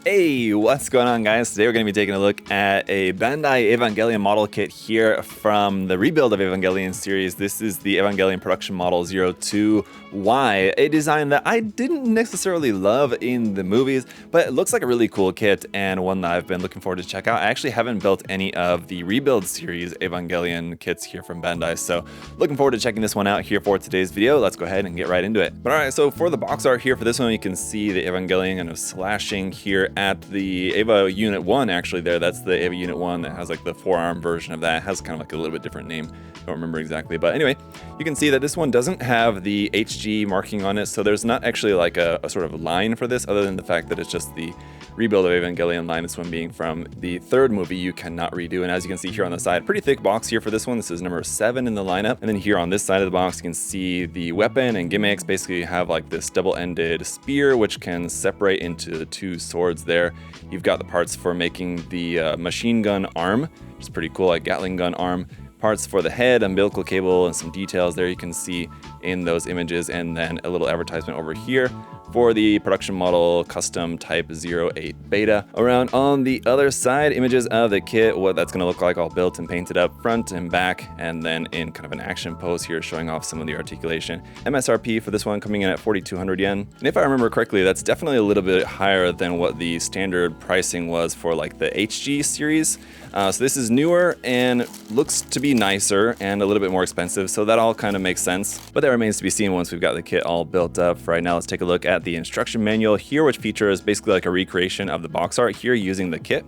Hey, what's going on, guys? Today we're going to be taking a look at a Bandai Evangelion model kit here from the rebuild of Evangelion series. This is the Evangelion production Model-02'γ, a design that I didn't necessarily love in the movies, but it looks like a really cool kit and one that I've been looking forward to check out. I actually haven't built any of the rebuild series Evangelion kits here from Bandai, so looking forward to checking this one out here for today's video. Let's go ahead and get right into it. But alright, so for the box art here for this one, you can see the Evangelion kind of slashing here at the Eva Unit 1, actually there. That's the Eva Unit 1 that has like the forearm version of that. It has kind of like a little bit different name. Don't remember exactly. But anyway, you can see that this one doesn't have the HG marking on it. So there's not actually like a sort of line for this other than the fact that it's just the rebuild of Evangelion line. This one being from the third movie You Cannot Redo. And as you can see here on the side, pretty thick box here for this one. This is number 7 in the lineup. And then here on this side of the box, you can see the weapon and gimmicks. Basically you have like this double-ended spear, which can separate into the two swords there. You've got the parts for making the machine gun arm, which is pretty cool, like Gatling gun arm. Parts for the head, umbilical cable, and some details there you can see in those images, and then a little advertisement over here for the production model custom type 08 beta. Around on the other side, images of the kit, what that's going to look like all built and painted up front and back, and then in kind of an action pose here showing off some of the articulation. MSRP for this one coming in at 4,200 yen. And if I remember correctly, that's definitely a little bit higher than what the standard pricing was for like the HG series. So this is newer and looks to be nicer and a little bit more expensive, so that all kind of makes sense. But that remains to be seen once we've got the kit all built up. For right now, let's take a look at the instruction manual here, which features basically like a recreation of the box art here using the kit.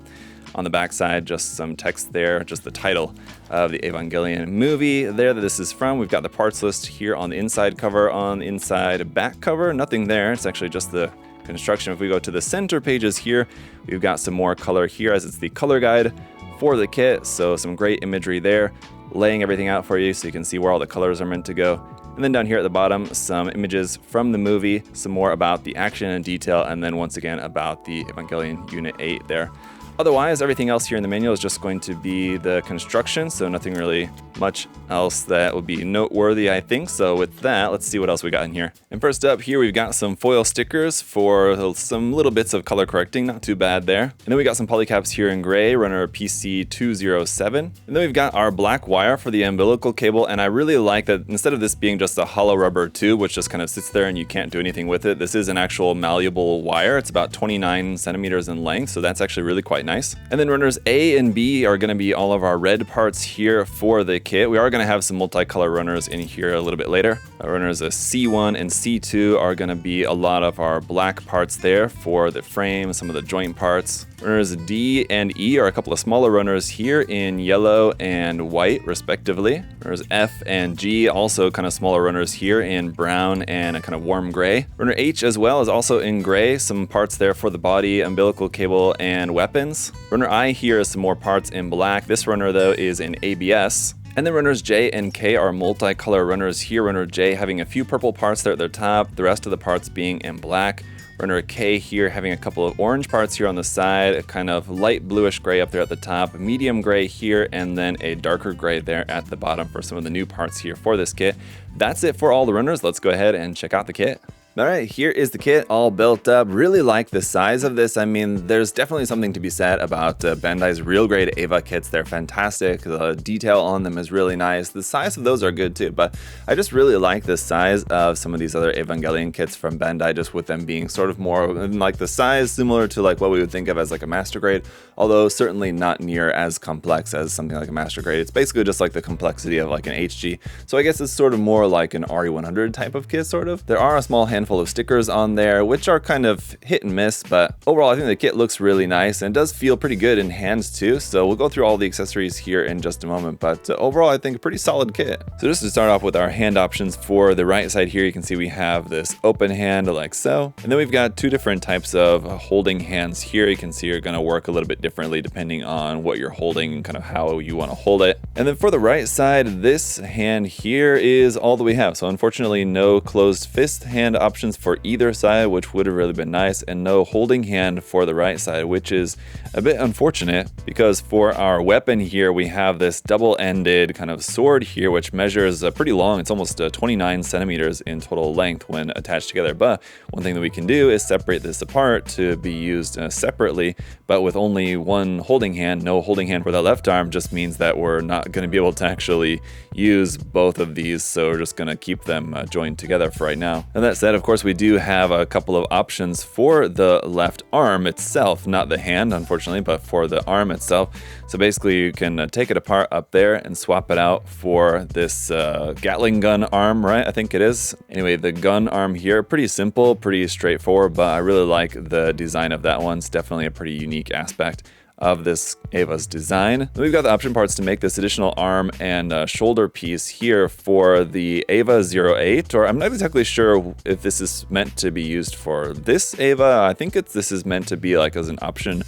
On the back side, just some text there, just the title of the Evangelion movie there that this is from. We've got the parts list here on the inside cover. On the inside back cover, nothing there. It's actually just the construction. If we go to the center pages here, we've got some more color here as it's the color guide for the kit. So some great imagery there, laying everything out for you so you can see where all the colors are meant to go. And then down here at the bottom, some images from the movie, some more about the action and detail, and then once again about the Evangelion Unit 8 there. Otherwise, everything else here in the manual is just going to be the construction, so nothing really much else that would be noteworthy, I think. So with that, let's see what else we got in here. And first up here, we've got some foil stickers for some little bits of color correcting, not too bad there. And then we got some polycaps here in gray, runner PC207. And then we've got our black wire for the umbilical cable, and I really like that instead of this being just a hollow rubber tube, which just kind of sits there and you can't do anything with it, this is an actual malleable wire. It's about 29 centimeters in length, so that's actually really quite nice. And then runners A and B are going to be all of our red parts here for the kit. We are going to have some multicolor runners in here a little bit later. Runners C1 and C2 are going to be a lot of our black parts there for the frame, some of the joint parts. Runners D and E are a couple of smaller runners here in yellow and white respectively. Runners F and G also kind of smaller runners here in brown and a kind of warm gray. Runner H as well is also in gray, some parts there for the body, umbilical cable, and weapons. Runner I here is some more parts in black. This runner though is in ABS. And then runners J and K are multicolor runners here. Runner J having a few purple parts there at the top, the rest of the parts being in black. Runner K here having a couple of orange parts here on the side, a kind of light bluish gray up there at the top, medium gray here, and then a darker gray there at the bottom for some of the new parts here for this kit. That's it for all the runners. Let's go ahead and check out the kit. Alright, here is the kit all built up. Really like the size of this. I mean, there's definitely something to be said about Bandai's real grade Eva kits. They're fantastic. The detail on them is really nice. The size of those are good too, but I just really like the size of some of these other Evangelion kits from Bandai, just with them being sort of more like the size similar to like what we would think of as like a master grade, although certainly not near as complex as something like a master grade. It's basically just like the complexity of like an HG. So I guess it's sort of more like an RE100 type of kit, sort of. There are a small handful of stickers on there, which are kind of hit and miss, but overall I think the kit looks really nice and does feel pretty good in hands too. So we'll go through all the accessories here in just a moment, but overall I think a pretty solid kit. So just to start off with our hand options, for the right side here you can see we have this open hand like so, and then we've got two different types of holding hands here. You can see you're going to work a little bit differently depending on what you're holding and kind of how you want to hold it. And then for the right side, this hand here is all that we have. So unfortunately, no closed fist hand options for either side, which would have really been nice, and no holding hand for the right side, which is a bit unfortunate because for our weapon here, we have this double-ended kind of sword here, which measures pretty long. It's almost 29 centimeters in total length when attached together. But one thing that we can do is separate this apart to be used separately, but with only one holding hand. No holding hand for the left arm just means that we're not going to be able to actually use both of these, so we're just going to keep them joined together for right now. And that said, of course, we do have a couple of options for the left arm itself, not the hand, unfortunately, but for the arm itself. So basically, you can take it apart up there and swap it out for this Gatling gun arm, right? I think it is. Anyway, the gun arm here, pretty simple, pretty straightforward, but I really like the design of that one. It's definitely a pretty unique aspect of this Eva's design. Then we've got the option parts to make this additional arm and shoulder piece here for the Eva 08, or I'm not exactly sure if this is meant to be used for this Eva. I think this is meant to be like as an option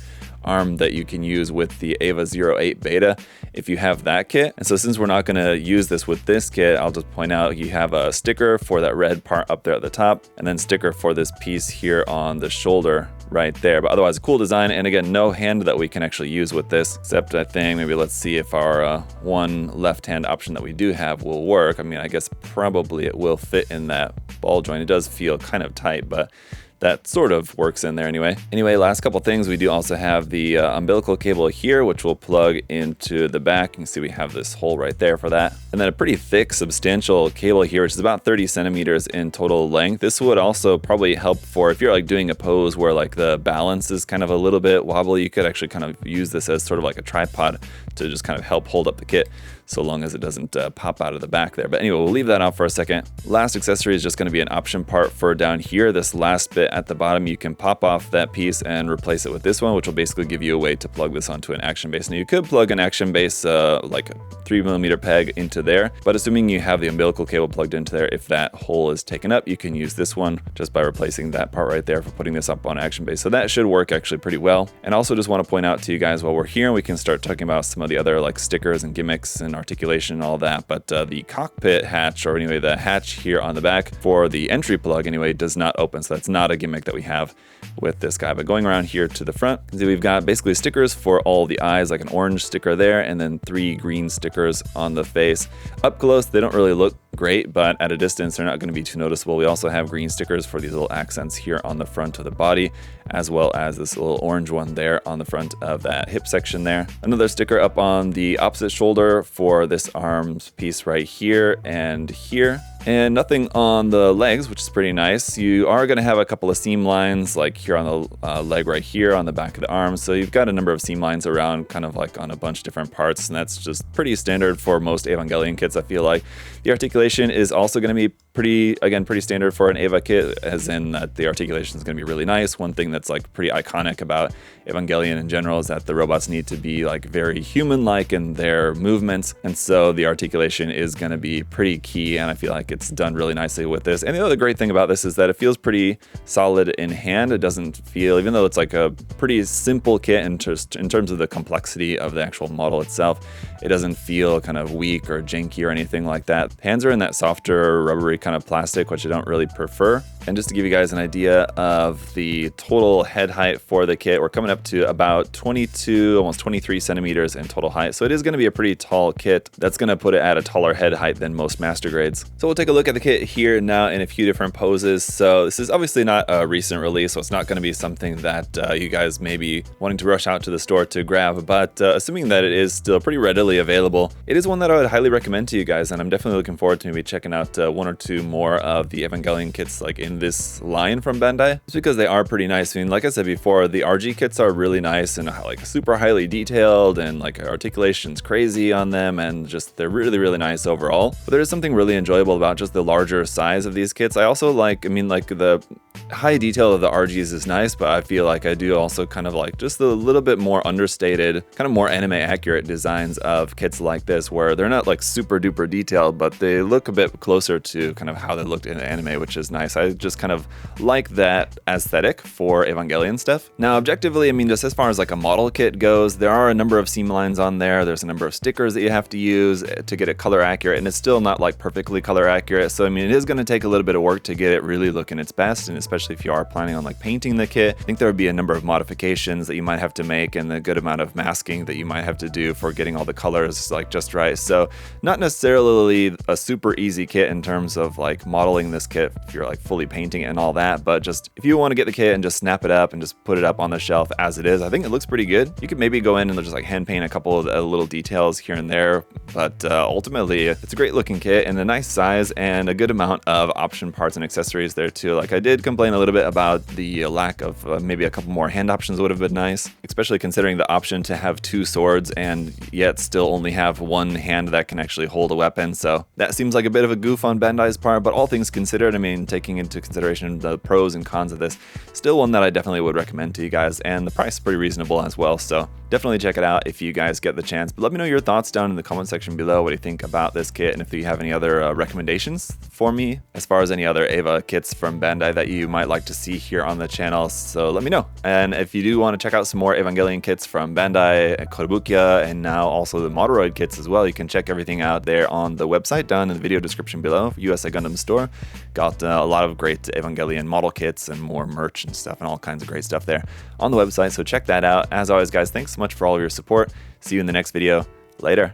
arm that you can use with the Eva 08 beta if you have that kit. And so since we're not going to use this with this kit, I'll just point out you have a sticker for that red part up there at the top, and then sticker for this piece here on the shoulder right there. But otherwise, a cool design, and again, no hand that we can actually use with this, except I think maybe let's see if our one left hand option that we do have will work. I mean, I guess probably it will fit in that ball joint. It does feel kind of tight, but that sort of works in there anyway. Anyway, last couple things, we do also have the umbilical cable here, which will plug into the back. You can see we have this hole right there for that. And then a pretty thick, substantial cable here, which is about 30 centimeters in total length. This would also probably help for if you're like doing a pose where like the balance is kind of a little bit wobbly, you could actually kind of use this as sort of like a tripod to just kind of help hold up the kit, so long as it doesn't pop out of the back there. But anyway, we'll leave that off for a second. Last accessory is just going to be an option part for down here. This last bit at the bottom, you can pop off that piece and replace it with this one, which will basically give you a way to plug this onto an action base. Now you could plug an action base like a 3mm peg into there, but assuming you have the umbilical cable plugged into there, if that hole is taken up, you can use this one just by replacing that part right there for putting this up on action base. So that should work actually pretty well. And also just want to point out to you guys while we're here, we can start talking about some of the other like stickers and gimmicks and articulation and all that. But the cockpit hatch, or anyway the hatch here on the back for the entry plug anyway, does not open. So that's not a gimmick that we have with this guy. But going around here to the front, you can see we've got basically stickers for all the eyes, like an orange sticker there, and then 3 green stickers on the face. Up close, they don't really look great, but at a distance, they're not going to be too noticeable. We also have green stickers for these little accents here on the front of the body, as well as this little orange one there on the front of that hip section there. Another sticker up on the opposite shoulder for this arms piece right here and here. And nothing on the legs, which is pretty nice. You are going to have a couple of seam lines like here on the leg right here on the back of the arm. So you've got a number of seam lines around kind of like on a bunch of different parts, and that's just pretty standard for most Evangelion kits, I feel like. The articulation is also going to be pretty standard for an Eva kit, as in that the articulation is going to be really nice. One thing that's like pretty iconic about Evangelion in general is that the robots need to be like very human-like in their movements, and so the articulation is going to be pretty key, and I feel like it's done really nicely with this. And the other great thing about this is that it feels pretty solid in hand. It doesn't feel, even though it's like a pretty simple kit in terms of the complexity of the actual model itself, it doesn't feel kind of weak or janky or anything like that. Hands are in that softer rubbery kind of plastic, which I don't really prefer. And just to give you guys an idea of the total head height for the kit, we're coming up to about 22, almost 23 centimeters in total height. So it is going to be a pretty tall kit. That's going to put it at a taller head height than most master grades. So we'll take a look at the kit here now in a few different poses. So this is obviously not a recent release, so it's not going to be something that you guys may be wanting to rush out to the store to grab, but assuming that it is still pretty readily available, it is one that I would highly recommend to you guys, and I'm definitely looking forward to maybe checking out 1 or 2 more of the Evangelion kits like in this line from Bandai, just because they are pretty nice. I mean, like I said before, the RG kits are really nice and like super highly detailed, and like articulation's crazy on them, and just they're really nice overall. But there is something really enjoyable about just the larger size of these kits. I also like, I mean, like the high detail of the RGs is nice, but I feel like I do also kind of like just a little bit more understated, kind of more anime accurate designs of kits like this, where they're not like super duper detailed, but they look a bit closer to kind of how they looked in anime, which is nice. I just kind of like that aesthetic for Evangelion stuff. Now, objectively, I mean, just as far as like a model kit goes, there are a number of seam lines on there. There's a number of stickers that you have to use to get it color accurate, and it's still not like perfectly color accurate. So, I mean, it is going to take a little bit of work to get it really looking its best, and especially if you are planning on like painting the kit, I think there would be a number of modifications that you might have to make and a good amount of masking that you might have to do for getting all the colors like just right. So not necessarily a super easy kit in terms of like modeling this kit if you're like fully painting it and all that, but just if you want to get the kit and just snap it up and just put it up on the shelf as it is, I think it looks pretty good. You could maybe go in and just like hand paint a couple of little details here and there, but ultimately it's a great looking kit and a nice size and a good amount of option parts and accessories there too. Like I did complain a little bit about the lack of maybe a couple more hand options would have been nice, especially considering the option to have 2 swords and yet still only have 1 hand that can actually hold a weapon. So that seems like a bit of a goof on Bandai's part, but all things considered, I mean, taking into consideration the pros and cons of this, still one that I definitely would recommend to you guys, and the price is pretty reasonable as well. So definitely check it out if you guys get the chance. But let me know your thoughts down in the comment section below. What do you think about this kit? And if you have any other recommendations for me as far as any other Eva kits from Bandai that you might like to see here on the channel, so let me know. And if you do want to check out some more Evangelion kits from Bandai, Kotobukiya, and now also the Model-02'γ kits as well, you can check everything out there on the website down in the video description below. USA Gundam Store got a lot of great Evangelion model kits and more merch and stuff and all kinds of great stuff there on the website, so check that out. As always guys, thanks so much for all of your support. See you in the next video. Later.